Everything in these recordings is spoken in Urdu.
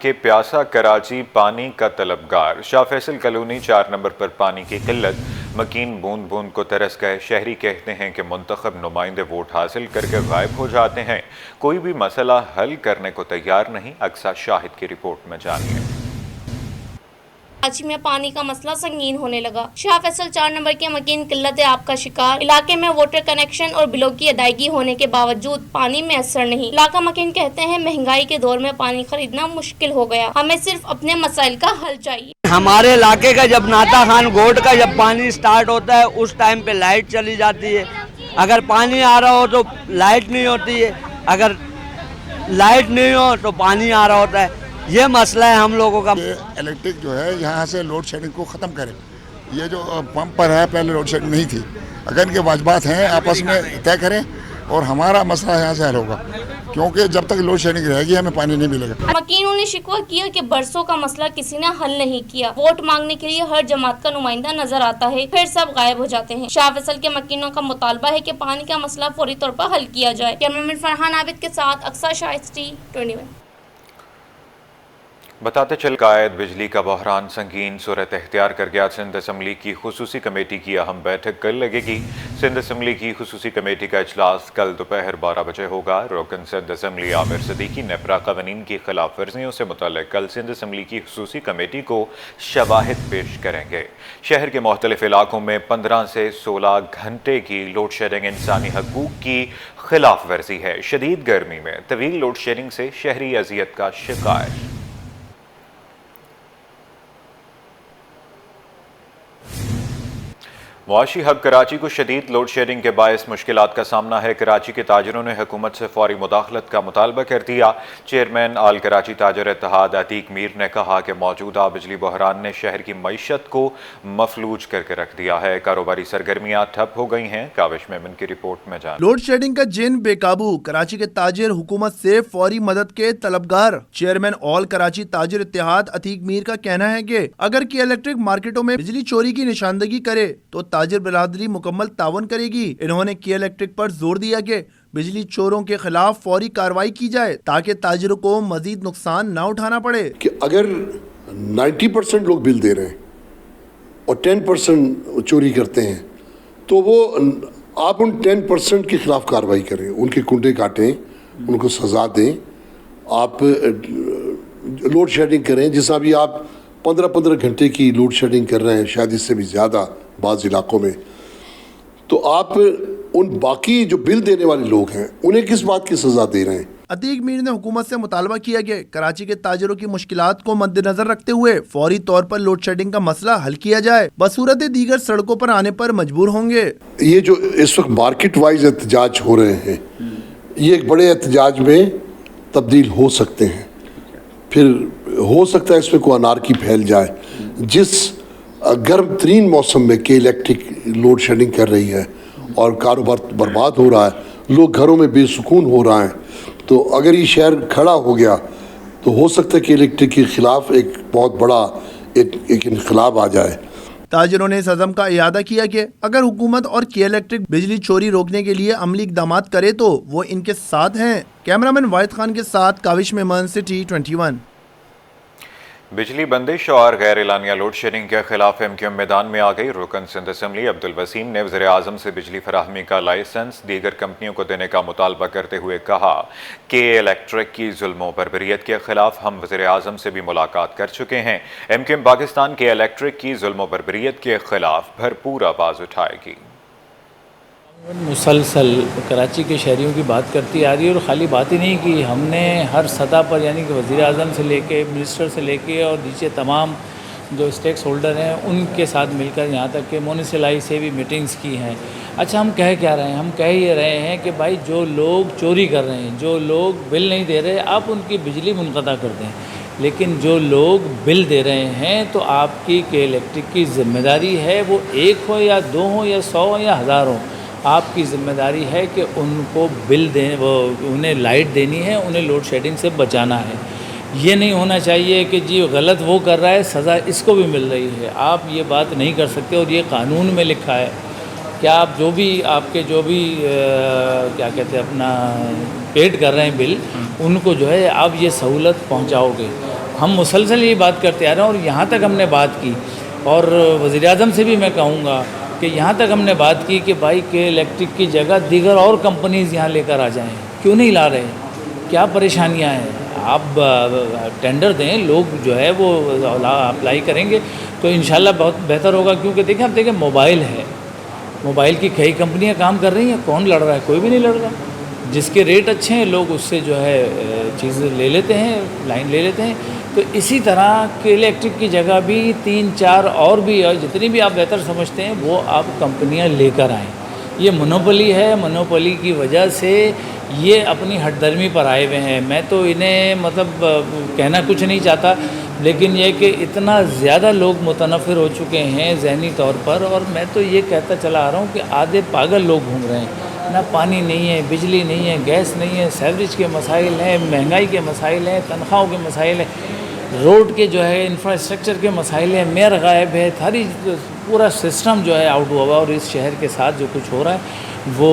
کے پیاسا کراچی پانی کا طلبگار شاہ فیصل کالونی 4 نمبر پر پانی کی قلت مکین بوند بوند کو ترس گئے۔ شہری کہتے ہیں کہ منتخب نمائندے ووٹ حاصل کر کے غائب ہو جاتے ہیں، کوئی بھی مسئلہ حل کرنے کو تیار نہیں۔ اقصیٰ شاہد کی رپورٹ میں جانیے۔ کراچی میں پانی کا مسئلہ سنگین ہونے لگا۔ شاہ فیصل 4 نمبر کے مکین قلت آب کا شکار علاقے میں واٹر کنیکشن اور بلوں کی ادائیگی ہونے کے باوجود پانی میں اثر نہیں۔ علاقہ مکین کہتے ہیں مہنگائی کے دور میں پانی خریدنا مشکل ہو گیا، ہمیں صرف اپنے مسائل کا حل چاہیے۔ ہمارے علاقے کا جب ناتا خان گوٹ کا جب پانی سٹارٹ ہوتا ہے اس ٹائم پہ لائٹ چلی جاتی ہے، اگر پانی آ رہا ہو تو لائٹ نہیں ہوتی ہے، اگر لائٹ نہیں ہو تو پانی آ رہا ہوتا ہے۔ یہ مسئلہ ہے ہم لوگوں کا۔ الیکٹرک جو ہے یہاں سے لوڈ شیڈنگ کو ختم کرے۔ یہ جو پمپ پر ہے پہلے لوڈ شیڈنگ نہیں تھی، اگر ان کے واجبات ہیں آپس میں طے کریں اور ہمارا مسئلہ یہاں سے حل ہوگا، کیونکہ جب تک لوڈ شیڈنگ رہے گی ہمیں پانی نہیں ملے گا۔ مکینوں نے شکوہ کیا کہ برسوں کا مسئلہ کسی نے حل نہیں کیا، ووٹ مانگنے کے لیے ہر جماعت کا نمائندہ نظر آتا ہے، پھر سب غائب ہو جاتے ہیں۔ شاہ فیصل کے مکینوں کا مطالبہ ہے کہ پانی کا مسئلہ فوری طور پر حل کیا جائے۔ کیمرامین فرحان عابد کے ساتھ اقصیٰ شاہد T21۔ بتاتے چل قائد بجلی کا بحران سنگین صورت اختیار کر گیا۔ سندھ اسمبلی کی خصوصی کمیٹی کی اہم بیٹھک کل لگے گی۔ سندھ اسمبلی کی خصوصی کمیٹی کا اجلاس کل دوپہر 12 بجے ہوگا۔ رکن سندھ اسمبلی عامر صدیقی نیپرا قوانین کی خلاف ورزیوں سے متعلق کل سندھ اسمبلی کی خصوصی کمیٹی کو شواہد پیش کریں گے۔ شہر کے مختلف علاقوں میں 15 سے 16 گھنٹے کی لوڈ شیڈنگ انسانی حقوق کی خلاف ورزی ہے۔ شدید گرمی میں طویل لوڈ شیڈنگ سے شہری اذیت کا شکار۔ معاشی ہب کراچی کو شدید لوڈ شیڈنگ کے باعث مشکلات کا سامنا ہے۔ کراچی کے تاجروں نے حکومت سے فوری مداخلت کا مطالبہ کر دیا۔ چیئرمین آل کراچی تاجر اتحاد عتیق میر نے کہا کہ موجودہ بجلی بحران نے شہر کی معیشت کو مفلوج کر کے رکھ دیا ہے، کاروباری سرگرمیاں ٹھپ ہو گئی ہیں۔ کاوش میمن کی رپورٹ میں جان۔ لوڈ شیڈنگ کا جن بے قابو، کراچی کے تاجر حکومت سے فوری مدد کے طلبگار۔ چیئرمین آل کراچی تاجر اتحاد عتیق میر کا کہنا ہے کہ اگر کی الیکٹرک مارکیٹوں میں بجلی چوری کی نشاندہی کرے تو تاجر برادری مکمل تعاون کرے گی۔ انہوں نے کی الیکٹرک پر زور دیا کہ بجلی چوروں کے خلاف فوری کارروائی کی جائے تاکہ تاجروں کو مزید نقصان نہ اٹھانا پڑے۔ کہ اگر 90% لوگ بل دے رہے ہیں اور 10% چوری کرتے ہیں تو وہ آپ ان 10% کے خلاف کارروائی کریں، ان کے کنڈے کاٹیں، ان کو سزا دیں۔ آپ لوڈ شیڈنگ کریں، جیسا بھی آپ 15 گھنٹے کی لوڈ شیڈنگ کر رہے ہیں، شاید اس سے بھی زیادہ بعض علاقوں میں، تو آپ ان باقی جو بل دینے والے لوگ ہیں انہیں کس بات کی سزا دے رہے ہیں؟ عتیق میر نے حکومت سے مطالبہ کیا کہ کراچی کے تاجروں کی مشکلات کو مد نظر رکھتے ہوئے فوری طور پر لوڈ شیڈنگ کا مسئلہ حل کیا جائے، بصورت دیگر سڑکوں پر آنے پر مجبور ہوں گے۔ یہ جو اس وقت مارکیٹ وائز احتجاج ہو رہے ہیں، یہ ایک بڑے احتجاج میں تبدیل ہو سکتے ہیں، پھر ہو سکتا ہے اس میں کوئی انارکی پھیل جائے۔ جس گرم ترین موسم میں کہ الیکٹرک لوڈ شیڈنگ کر رہی ہے اور کاروبار برباد ہو رہا ہے، لوگ گھروں میں بے سکون ہو رہا ہے، تو اگر یہ شہر کھڑا ہو گیا تو ہو سکتا ہے کہ الیکٹرک کے خلاف ایک بہت بڑا ایک انقلاب آ جائے۔ تاجروں نے اس عزم کا اعادہ کیا کہ اگر حکومت اور کی الیکٹرک بجلی چوری روکنے کے لیے عملی اقدامات کرے تو وہ ان کے ساتھ ہیں۔ کیمرامین واحد خان کے ساتھ کاوش میمن T21۔ بجلی بندش اور غیر اعلانیہ لوڈ شیڈنگ کے خلاف MQM میدان میں آ گئی۔ رکن سندھ اسمبلی عبدالوسیم نے وزیر اعظم سے بجلی فراہمی کا لائسنس دیگر کمپنیوں کو دینے کا مطالبہ کرتے ہوئے کہا کہ الیکٹرک کی ظلم و بربریت کے خلاف ہم وزیر اعظم سے بھی ملاقات کر چکے ہیں۔ MQM پاکستان کے الیکٹرک کی ظلم و بربریت کے خلاف بھرپور آواز اٹھائے گی۔ مسلسل کراچی کے شہریوں کی بات کرتی آ رہی ہے، اور خالی بات ہی نہیں کی، ہم نے ہر سطح پر یعنی کہ وزیر اعظم سے لے کے منسٹر سے لے کے اور نیچے تمام جو اسٹیکس ہولڈر ہیں ان کے ساتھ مل کر یہاں تک کہ مونسپلائی سے بھی میٹنگز کی ہیں۔ اچھا، ہم کہہ کیا رہے ہیں؟ ہم کہہ یہ رہے ہیں کہ بھائی جو لوگ چوری کر رہے ہیں، جو لوگ بل نہیں دے رہے، آپ ان کی بجلی منقطع کر دیں، لیکن جو لوگ بل دے رہے ہیں تو آپ کی کہ الیکٹرک کی ذمہ داری ہے، وہ 1 ہو یا 2 ہو یا 100 ہو یا 1000 ہو، آپ کی ذمہ داری ہے کہ ان کو بل دیں، وہ انہیں لائٹ دینی ہے، انہیں لوڈ شیڈنگ سے بچانا ہے۔ یہ نہیں ہونا چاہیے کہ جی غلط وہ کر رہا ہے، سزا اس کو بھی مل رہی ہے۔ آپ یہ بات نہیں کر سکتے، اور یہ قانون میں لکھا ہے کہ آپ جو بھی آپ کے جو بھی کیا کہتے ہیں اپنا پیڈ کر رہے ہیں بل، ان کو جو ہے آپ یہ سہولت پہنچاؤ گے۔ ہم مسلسل یہ بات کرتے آ رہے ہیں اور یہاں تک ہم نے بات کی اور وزیر اعظم سے بھی میں کہوں گا کہ یہاں تک ہم نے بات کی کہ بھائی کے الیکٹرک کی جگہ دیگر اور کمپنیز یہاں لے کر آ جائیں. کیوں نہیں لا رہے؟ کیا پریشانیاں ہیں؟ آپ ٹینڈر دیں, لوگ جو ہے وہ اپلائی کریں گے تو انشاءاللہ بہت بہتر ہوگا. کیونکہ دیکھیں آپ دیکھیں موبائل ہے, موبائل کی کئی کمپنیاں کام کر رہی ہیں, کون لڑ رہا ہے؟ کوئی بھی نہیں لڑ رہا. جس کے ریٹ اچھے ہیں لوگ اس سے جو ہے چیز لے لیتے ہیں, لائن لے لیتے ہیں. تو اسی طرح کہ الیکٹرک کی جگہ بھی 3-4 اور بھی جتنی بھی آپ بہتر سمجھتے ہیں وہ آپ کمپنیاں لے کر آئیں. یہ منوپلی ہے, منوپلی کی وجہ سے یہ اپنی ہٹ درمی پر آئے ہوئے ہیں. میں تو انہیں مطلب کہنا کچھ نہیں چاہتا, لیکن یہ کہ اتنا زیادہ لوگ متنفر ہو چکے ہیں ذہنی طور پر, اور میں تو یہ کہتا چلا آ رہا ہوں کہ آدھے پاگل لوگ گھوم رہے ہیں. نہ پانی نہیں ہے, بجلی نہیں ہے, گیس نہیں ہے, سیوریج کے مسائل ہیں, مہنگائی کے مسائل ہیں, تنخواہوں کے مسائل ہیں, روڈ کے جو ہے انفراسٹرکچر کے مسائل ہیں, میئر غائب ہے, ساری پورا سسٹم جو ہے آؤٹ ہوا ہوا. اور اس شہر کے ساتھ جو کچھ ہو رہا ہے وہ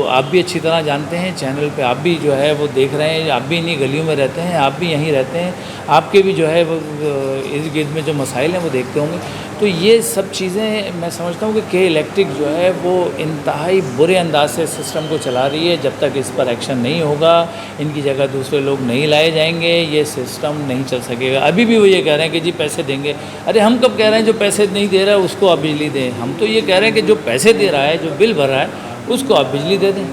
آپ بھی اچھی طرح جانتے ہیں, چینل پہ آپ بھی جو ہے وہ دیکھ رہے ہیں, آپ بھی انہی گلیوں میں رہتے ہیں, آپ بھی یہیں رہتے ہیں, آپ کے بھی جو ہے وہ ارد گرد میں جو مسائل ہیں وہ دیکھتے ہوں گے. تو یہ سب چیزیں میں سمجھتا ہوں کہ الیکٹرک جو ہے وہ انتہائی برے انداز سے سسٹم کو چلا رہی ہے. جب تک اس پر ایکشن نہیں ہوگا, ان کی جگہ دوسرے لوگ نہیں لائے جائیں گے, یہ سسٹم نہیں چل سکے گا. ابھی بھی وہ یہ کہہ رہے ہیں کہ جی پیسے دیں گے. ارے ہم کب کہہ رہے ہیں جو پیسے نہیں دے رہا ہے اس کو آپ بجلی دیں؟ ہم تو یہ کہہ رہے ہیں کہ جو پیسے دے رہا ہے, جو بل بھر رہا ہے, اس کو آپ بجلی دے دیں.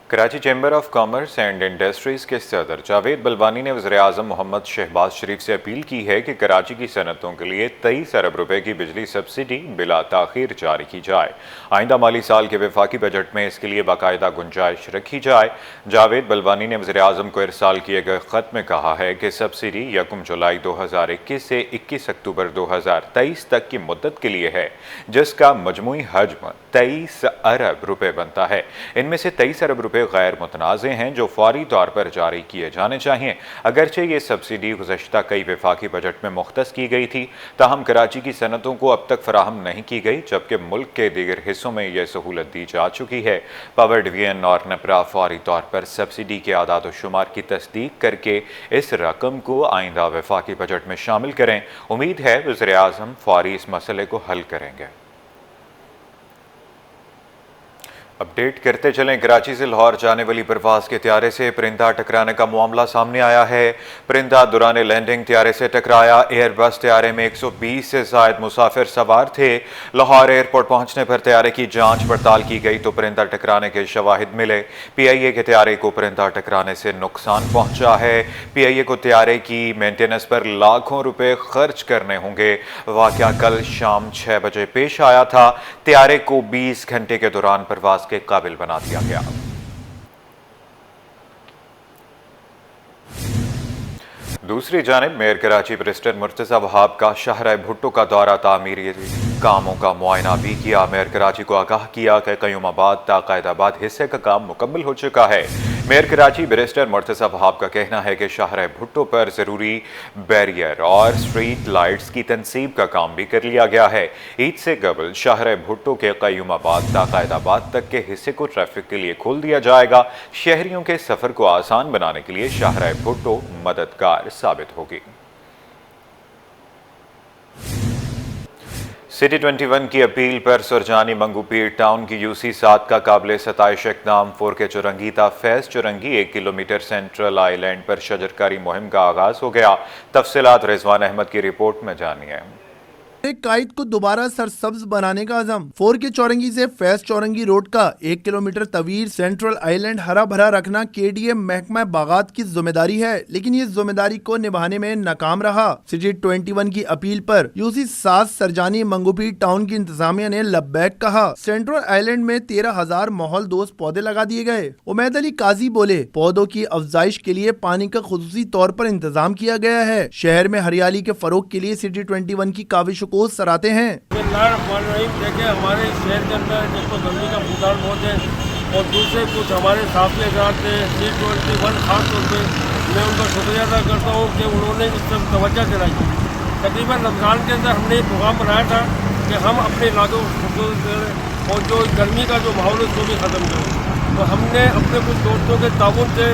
Karachi chamber of commerce and industries کے صدر جاوید بلوانی نے وزیر اعظم محمد شہباز شریف سے اپیل کی ہے کہ کراچی کی صنعتوں کے لیے 23 ارب روپے کی بجلی سبسڈی بلا تاخیر جاری کی جائے. آئندہ مالی سال کے وفاقی بجٹ میں اس کے لیے باقاعدہ گنجائش رکھی جائے. جاوید بلوانی نے وزیر اعظم کو ارسال کیے گئے خط میں کہا ہے کہ سبسڈی 1 جولائی 2021 سے 21 اکتوبر 2023 تک کی مدت کے لیے ہے, جس کا مجموعی حجم 23 ارب روپے بنتا ہے. ان میں سے 23 ارب روپے غیر متنازع ہیں جو فوری طور پر جاری کیے جانے چاہیے. اگرچہ یہ سبسڈی گزشتہ کئی وفاقی بجٹ میں مختص کی گئی تھی, تاہم کراچی کی صنعتوں کو اب تک فراہم نہیں کی گئی, جبکہ ملک کے دیگر حصوں میں یہ سہولت دی جا چکی ہے. پاور ڈویژن اور نپرا فوری طور پر سبسڈی کے اعداد و شمار کی تصدیق کر کے اس رقم کو آئندہ وفاقی بجٹ میں شامل کریں. امید ہے وزیر اعظم فوری اس مسئلے کو حل کریں گے. اپڈیٹ کرتے چلیں, کراچی سے لاہور جانے والی پرواز کے طیارے سے پرندہ ٹکرانے کا معاملہ سامنے آیا ہے. پرندہ دوران لینڈنگ طیارے سے ٹکرایا. ایئر بس طیارے میں 120 سے زائد مسافر سوار تھے. لاہور ایئرپورٹ پہنچنے پر طیارے کی جانچ پڑتال کی گئی تو پرندہ ٹکرانے کے شواہد ملے. پی آئی اے کے طیارے کو پرندہ ٹکرانے سے نقصان پہنچا ہے. پی آئی اے کو طیارے کی مینٹیننس پر لاکھوں روپے خرچ کرنے ہوں گے. واقعہ کل شام 6 بجے پیش آیا تھا. طیارے کو 20 گھنٹے کے دوران پرواز کے قابل بنا دیا گیا. دوسری جانب میئر کراچی بیرسٹر مرتضی وہاب کا شاہراہ بھٹو کا دورہ تعمیری کاموں کا معائنہ بھی کیا. میئر کراچی کو آگاہ کیا کہ قیوم آباد تا قائد آباد حصے کا کام مکمل ہو چکا ہے. میئر کراچی بیرسٹر مرتضی وہاب کا کہنا ہے کہ شاہراہ بھٹو پر ضروری بیریئر اور سٹریٹ لائٹس کی تنصیب کا کام بھی کر لیا گیا ہے. عید سے قبل شاہراہ بھٹو کے قیوم آباد تا قائد آباد تک کے حصے کو ٹریفک کے لیے کھول دیا جائے گا. شہریوں کے سفر کو آسان بنانے کے لیے شاہراہ بھٹو مددگار ثابت ہوگی. سٹی 21 کی اپیل پر سرجانی منگو پیر ٹاؤن کی یو سی 7 کا قابل ستائش اقدام 4K چورنگی تا فیض چورنگی 1 کلومیٹر سینٹرل آئی لینڈ پر شجرکاری مہم کا آغاز ہو گیا. تفصیلات رضوان احمد کی رپورٹ میں جانیے. ایک قائد کو دوبارہ سرسبز بنانے کا عزم. 4K چورنگی سے فیض چورنگی روڈ کا 1 کلومیٹر طویل سینٹرل آئی لینڈ ہرا بھرا رکھنا KDA محکمہ باغات کی ذمہ داری ہے, لیکن یہ ذمہ داری کو نبھانے میں ناکام رہا. سٹی 21 کی اپیل پر UC 7 سرجانی منگوپیر ٹاؤن کی انتظامیہ نے لبیک کہا. سینٹرل آئی لینڈ میں 13,000 ماحول دوست پودے لگا دیے گئے. عمید علی قاضی بولے, پودوں کی افزائش کے لیے پانی کا خصوصی طور پر انتظام کیا گیا ہے. شہر میں ہریالی کے فروغ کے لیے سٹی 21 کی کاوشوں کو سراہتے ہیں. دیکھیں ہمارے شہر کے اندر ایک تو گرمی کا بخار بہت ہے, اور دوسرے کچھ ہمارے ساتھی حضرات تھے C21 خاص طور پہ میں ان کا شکریہ ادا کرتا ہوں کہ انہوں نے اس طرف توجہ دلائی. تقریباً رمضان کے اندر ہم نے یہ پروگرام بنایا تھا کہ ہم اپنے علاقوں کو اور جو گرمی کا جو ماحول ہے اس کو بھی ختم کریں. تو ہم نے اپنے کچھ دوستوں کے تعاون سے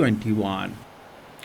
21।